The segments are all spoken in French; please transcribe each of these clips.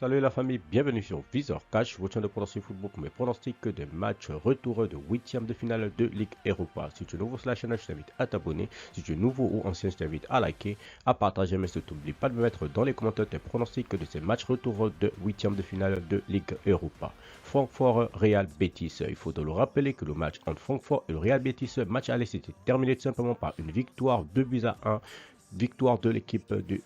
Salut la famille, bienvenue sur Visor Cash, votre chaîne de pronostic football pour mes pronostics des matchs retour de 8e de finale de Ligue Europa. Si tu es nouveau sur la chaîne, je t'invite à t'abonner. Si tu es nouveau ou ancien, je t'invite à liker, à partager, mais surtout n'oublie pas de me mettre dans les commentaires tes pronostics de ces matchs retour de 8e de finale de Ligue Europa. Francfort Real Betis. Il faut le rappeler que le match entre Francfort et le Real Betis, match aller, s'était terminé tout simplement par une victoire 2-1, victoire de l'équipe du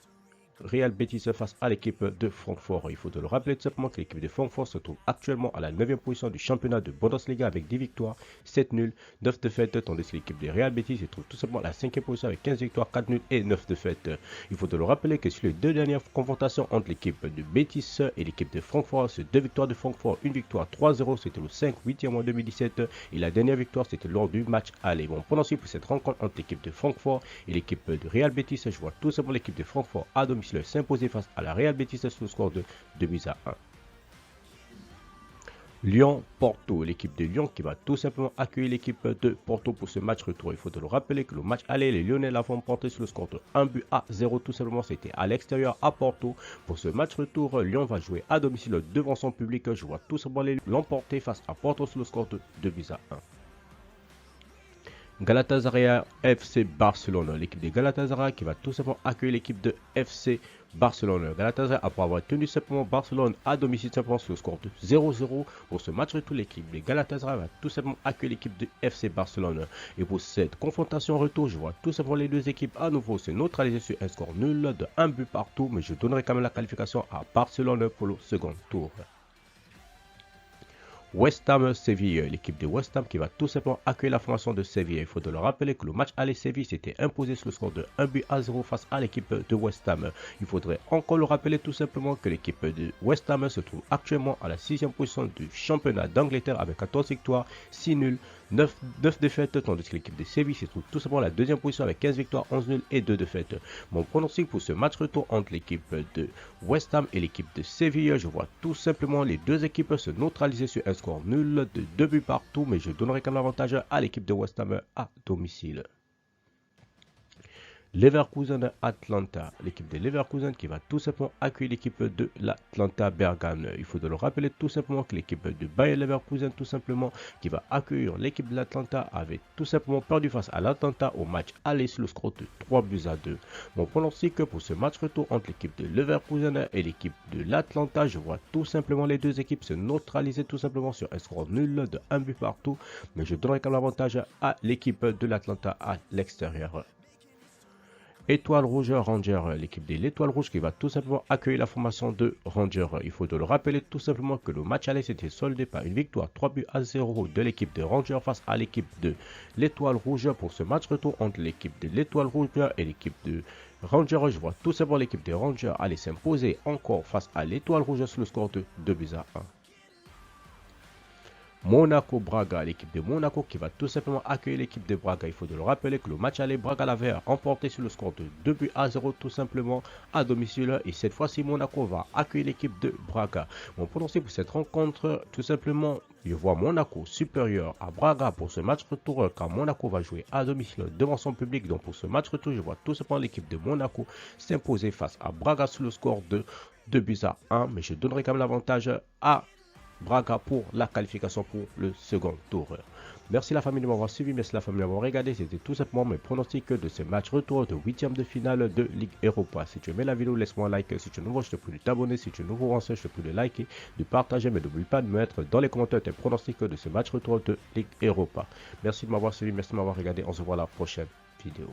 Real Betis face à l'équipe de Francfort. Il faut le rappeler tout simplement que l'équipe de Francfort se trouve actuellement à la 9e position du championnat de Bundesliga avec 10 victoires, 7 nuls, 9 défaites, tandis que l'équipe de Real Betis se trouve tout simplement à la 5e position avec 15 victoires, 4 nuls et 9 défaites. Il faut le rappeler que sur les deux dernières confrontations entre l'équipe de Betis et l'équipe de Francfort, c'est 2 victoires de Francfort, une victoire 3-0, c'était le 5-8e mois 2017 et la dernière victoire c'était lors du match aller. Bon, pendant pour cette rencontre entre l'équipe de Francfort et l'équipe de Real Betis, je vois tout simplement l'équipe de Francfort à domicile s'imposer face à la Real Betis sur le score de 2-1. Lyon-Porto, l'équipe de Lyon qui va tout simplement accueillir l'équipe de Porto pour ce match retour. Il faut le rappeler que le match aller, les Lyonnais l'avont porté sur le score de 1-0 tout simplement. C'était à l'extérieur à Porto. Pour ce match retour, Lyon va jouer à domicile devant son public. Je vois tout simplement l'emporter face à Porto sur le score de 2-1. Galatasaray FC Barcelone, l'équipe de Galatasaray qui va tout simplement accueillir l'équipe de FC Barcelone. Galatasaray, après avoir tenu simplement Barcelone à domicile simplement sur le score de 0-0 pour ce match retour, l'équipe de Galatasaray va tout simplement accueillir l'équipe de FC Barcelone. Et pour cette confrontation retour, je vois tout simplement les deux équipes à nouveau se neutraliser sur un score nul de 1 but partout, mais je donnerai quand même la qualification à Barcelone pour le second tour. West Ham Séville, l'équipe de West Ham qui va tout simplement accueillir la formation de Séville. Il faut le rappeler que le match aller Séville s'était imposé sur le score de 1-0 face à l'équipe de West Ham. Il faudrait encore le rappeler tout simplement que l'équipe de West Ham se trouve actuellement à la 6e position du championnat d'Angleterre avec 14 victoires, 6 nuls, 9 défaites, tandis que l'équipe de Séville se trouve tout simplement à la 2e position avec 15 victoires, 11 nuls et 2 défaites. Mon pronostic pour ce match retour entre l'équipe de West Ham et l'équipe de Séville, je vois tout simplement les deux équipes se neutraliser sur un score nul de 2 buts partout, mais je donnerai quand même l'avantage à l'équipe de West Ham à domicile. Leverkusen Atlanta, l'équipe de Leverkusen qui va tout simplement accueillir l'équipe de l'Atlanta Bergame. Il faut le rappeler tout simplement que l'équipe de Bayer Leverkusen tout simplement qui va accueillir l'équipe de l'Atlanta avait tout simplement perdu face à l'Atlanta au match aller sur le score de 3-2. Mon pronostic pour ce match retour entre l'équipe de Leverkusen et l'équipe de l'Atlanta, je vois tout simplement les deux équipes se neutraliser tout simplement sur un score nul de 1 but partout, mais je donnerai comme l'avantage à l'équipe de l'Atlanta à l'extérieur. Étoile Rouge Ranger, l'équipe de l'Étoile Rouge qui va tout simplement accueillir la formation de Ranger. Il faut le rappeler tout simplement que le match aller s'était soldé par une victoire 3-0 de l'équipe de Ranger face à l'équipe de l'Étoile Rouge. Pour ce match retour entre l'équipe de l'Étoile Rouge et l'équipe de Ranger, je vois tout simplement l'équipe de Ranger aller s'imposer encore face à l'Étoile Rouge sur le score de 2-1. Monaco Braga, l'équipe de Monaco qui va tout simplement accueillir l'équipe de Braga. Il faut le rappeler que le match aller Braga l'avait remporté sur le score de 2-0 tout simplement à domicile. Et cette fois-ci, Monaco va accueillir l'équipe de Braga. Mon pronostic pour cette rencontre, tout simplement, je vois Monaco supérieur à Braga pour ce match retour car Monaco va jouer à domicile devant son public. Donc pour ce match retour, je vois tout simplement l'équipe de Monaco s'imposer face à Braga sur le score de 2-1. Mais je donnerai quand même l'avantage à Braga pour la qualification pour le second tour. Merci la famille de m'avoir suivi, merci la famille de m'avoir regardé. C'était tout simplement mes pronostics de ce match retour de 8e de finale de Ligue Europa. Si tu aimais la vidéo, laisse-moi un like. Si tu es nouveau, je te prie de t'abonner. Si tu es nouveau ancien, je te prie de liker, de partager, mais n'oublie pas de mettre dans les commentaires tes pronostics de ce match retour de Ligue Europa. Merci de m'avoir suivi, merci de m'avoir regardé. On se voit à la prochaine vidéo.